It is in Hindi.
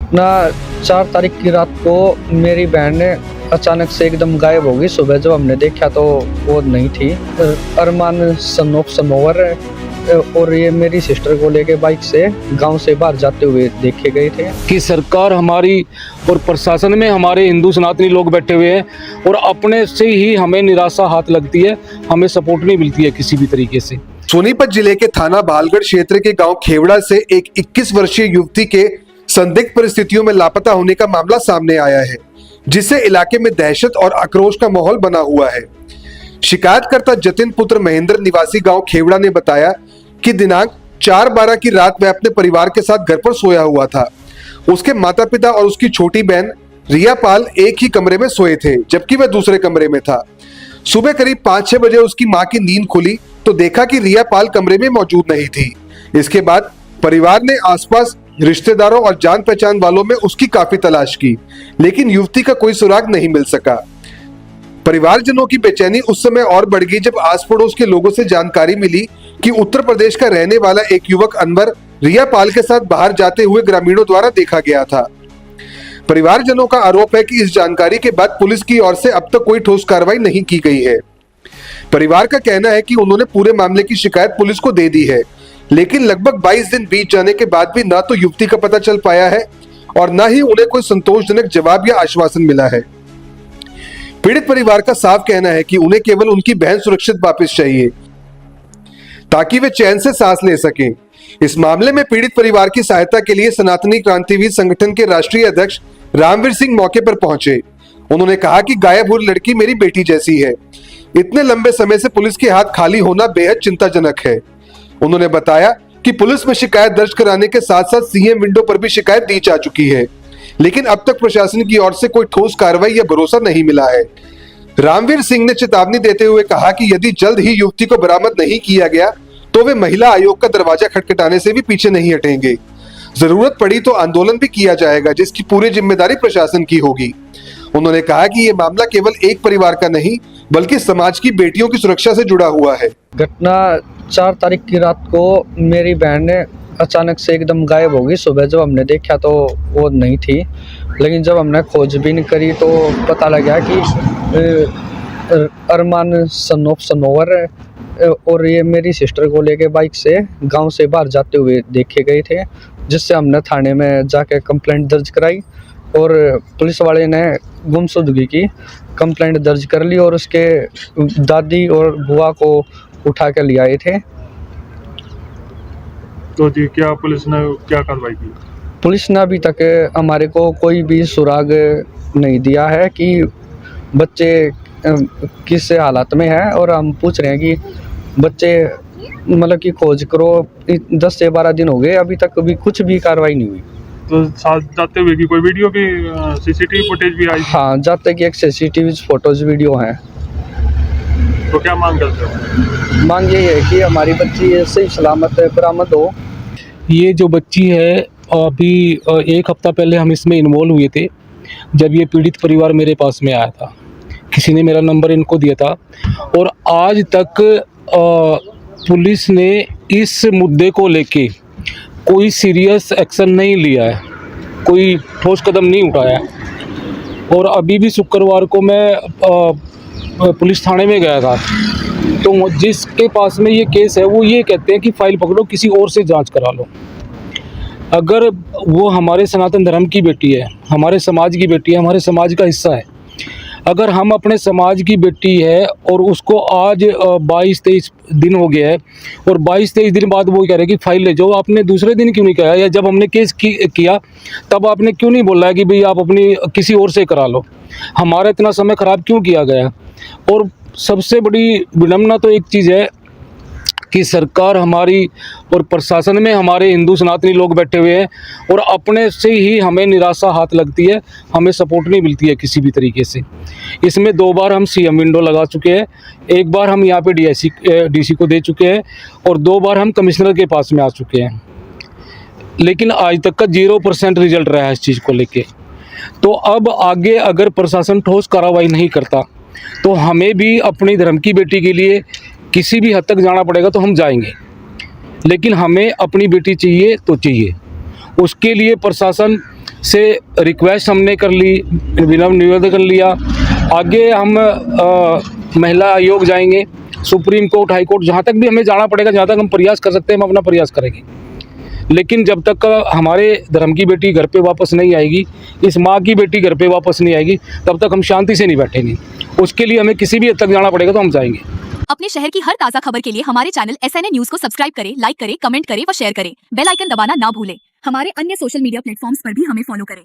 घटना 4 तारीख की रात को मेरी बहन ने अचानक से एकदम गायब हो गई। सुबह जब हमने देखा तो वो नहीं थी। अरमान सन ऑफ सनोवर और ये मेरी सिस्टर को लेके बाइक से गांव से बाहर जाते हुए देखे गए थे। कि सरकार हमारी और प्रशासन में हमारे हिंदू सनातनी लोग बैठे हुए हैं और अपने से ही हमें निराशा हाथ लगती है, हमें सपोर्ट नहीं मिलती है किसी भी तरीके से। सोनीपत जिले के थाना भालगढ़ क्षेत्र के गांव खेवड़ा से एक 21 वर्षीय युवती के संदिग्ध परिस्थितियों में लापता होने का मामला सामने आया है, जिससे इलाके में दहशत और आक्रोश का माहौल बना हुआ है। शिकायतकर्ता जतिन पुत्र महेंद्र निवासी गांव खेवड़ा ने बताया कि दिनांक 4/12 की रात वह अपने परिवार के साथ घर पर सोया हुआ था। उसके माता पिता और उसकी छोटी बहन रिया पाल एक ही कमरे में सोए थे, जबकि वह दूसरे कमरे में था। सुबह करीब 5-6 बजे उसकी मां की नींद खुली तो देखा कि रिया पाल कमरे में मौजूद नहीं थी। इसके बाद परिवार ने आसपास रिश्तेदारों और जान पहचान वालों में उसकी काफी तलाश की, लेकिन युवती का कोई सुराग नहीं मिल सका। परिवारजनों की बेचैनी उस समय और बढ़ गई जब आस पड़ोस के लोगों से जानकारी मिली कि उत्तर प्रदेश का रहने वाला एक युवक अनवर रिया पाल के साथ बाहर जाते हुए ग्रामीणों द्वारा देखा गया था। परिवारजनों का आरोप है कि इस जानकारी के बाद पुलिस की ओर से अब तक कोई ठोस कार्रवाई नहीं की गई है। परिवार का कहना है कि उन्होंने पूरे मामले की शिकायत पुलिस को दे दी है, लेकिन लगभग 22 दिन बीत जाने के बाद भी न तो युवती का पता चल पाया है और न ही उन्हें कोई संतोषजनक जवाब या आश्वासन मिला है। पीड़ित परिवार का साफ कहना है कि उन्हें केवल उनकी बहन सुरक्षित वापस चाहिए ताकि वे चैन से सांस ले सकें। इस मामले में पीड़ित परिवार की सहायता के लिए सनातनी क्रांतिवीर संगठन के राष्ट्रीय अध्यक्ष रामवीर सिंह मौके पर पहुंचे। उन्होंने कहा कि गायब हुई लड़की मेरी बेटी जैसी है। इतने लंबे समय से पुलिस के हाथ खाली होना बेहद चिंताजनक है। उन्होंने बताया कि पुलिस में शिकायत दर्ज कराने के साथ साथ सीएम विंडो पर भी शिकायत दी जा चुकी है, लेकिन अब तक प्रशासन की ओर से कोई ठोस कार्रवाई या भरोसा नहीं मिला है। रामवीर सिंह ने चेतावनी देते हुए कहा कि यदि जल्द ही युवती को बरामद नहीं किया गया तो वे महिला आयोग का दरवाजा खटखटाने से भी पीछे नहीं हटेंगे। जरूरत पड़ी तो आंदोलन भी किया जाएगा, जिसकी पूरी जिम्मेदारी प्रशासन की होगी। उन्होंने कहा कि ये मामला केवल एक परिवार का नहीं बल्कि समाज की बेटियों की सुरक्षा से जुड़ा हुआ है। घटना 4 तारीख की रात को मेरी बहन ने अचानक से एकदम गायब हो गई। सुबह जब हमने देखा तो वो नहीं थी, लेकिन जब हमने खोजबीन करी तो पता लगा कि अरमान सन ऑफ सनोवर और ये मेरी सिस्टर को लेके बाइक से गांव से बाहर जाते हुए देखे गए थे, जिससे हमने थाने में जाके कंप्लेंट दर्ज कराई और पुलिस वाले ने गुमशुदगी की कंप्लेंट दर्ज कर ली और उसके दादी और बुआ को उठा के ले आए थे। तो जी क्या पुलिस ने क्या कार्रवाई की? पुलिस ने अभी तक हमारे को कोई भी सुराग नहीं दिया है कि बच्चे किस हालत में है, और हम पूछ रहे हैं कि बच्चे मतलब कि खोज करो। 10 से 12 दिन हो गए, अभी तक अभी कुछ भी कार्रवाई नहीं हुई। तो साथ जाते हुए की कोई वीडियो की सीसीटीवी फुटेज भी आई? हाँ, जाते कि एक सीसीटीवी फोटोज वीडियो हैं। तो क्या मांग करते हो? मांग यही है कि हमारी बच्ची सही सलामत बरामद हो। ये जो बच्ची है अभी 1 हफ्ता पहले हम इसमें इन्वॉल्व हुए थे, जब ये पीड़ित परिवार मेरे पास में आया था। किसी ने मेरा नंबर इनको दिया था और आज तक पुलिस ने इस मुद्दे को लेके कोई सीरियस एक्शन नहीं लिया है, कोई ठोस कदम नहीं उठाया है। और अभी भी शुक्रवार को मैं पुलिस थाने में गया था, तो जिसके पास में ये केस है वो ये कहते हैं कि फाइल पकड़ो, किसी और से जांच करा लो। अगर वो हमारे सनातन धर्म की बेटी है, हमारे समाज की बेटी है, हमारे समाज का हिस्सा है, अगर हम अपने समाज की बेटी है और उसको आज 22-23 दिन हो गया है और 22-23 दिन बाद वो कह रहे हैं कि फाइल ले जाओ, आपने दूसरे दिन क्यों नहीं कहा? या जब हमने केस किया तब आपने क्यों नहीं बोला है कि भाई आप अपनी किसी और से करा लो? हमारा इतना समय ख़राब क्यों किया गया? और सबसे बड़ी विडम्बना तो एक चीज़ है कि सरकार हमारी और प्रशासन में हमारे हिंदू सनातनी लोग बैठे हुए हैं और अपने से ही हमें निराशा हाथ लगती है, हमें सपोर्ट नहीं मिलती है किसी भी तरीके से। इसमें 2 बार हम सीएम विंडो लगा चुके हैं, 1 बार हम यहाँ पे डीसी को दे चुके हैं और 2 बार हम कमिश्नर के पास में आ चुके हैं, लेकिन आज तक का 0% रिजल्ट रहा है इस चीज़ को लेके। तो अब आगे अगर प्रशासन ठोस कार्रवाई नहीं करता तो हमें भी अपनी धर्म की बेटी के लिए किसी भी हद तक जाना पड़ेगा, तो हम जाएंगे, लेकिन हमें अपनी बेटी चाहिए तो चाहिए। उसके लिए प्रशासन से रिक्वेस्ट हमने कर ली, विनम्र निवेदन कर लिया। आगे हम महिला आयोग जाएंगे, सुप्रीम कोर्ट, हाई कोर्ट, जहाँ तक भी हमें जाना पड़ेगा, जहाँ तक हम प्रयास कर सकते हैं हम अपना प्रयास करेंगे। लेकिन जब तक हमारे धर्म की बेटी घर पे वापस नहीं आएगी, इस माँ की बेटी घर पे वापस नहीं आएगी, तब तक हम शांति से नहीं बैठेंगे। उसके लिए हमें किसी भी हद तक जाना पड़ेगा तो हम जाएंगे। अपने शहर की हर ताज़ा खबर के लिए हमारे चैनल SNA न्यूज़ को सब्सक्राइब करें, लाइक करें, कमेंट करें व शेयर करें। बेल आइकन दबाना ना भूलें। हमारे अन्य सोशल मीडिया प्लेटफॉर्म्स पर भी हमें फॉलो करें।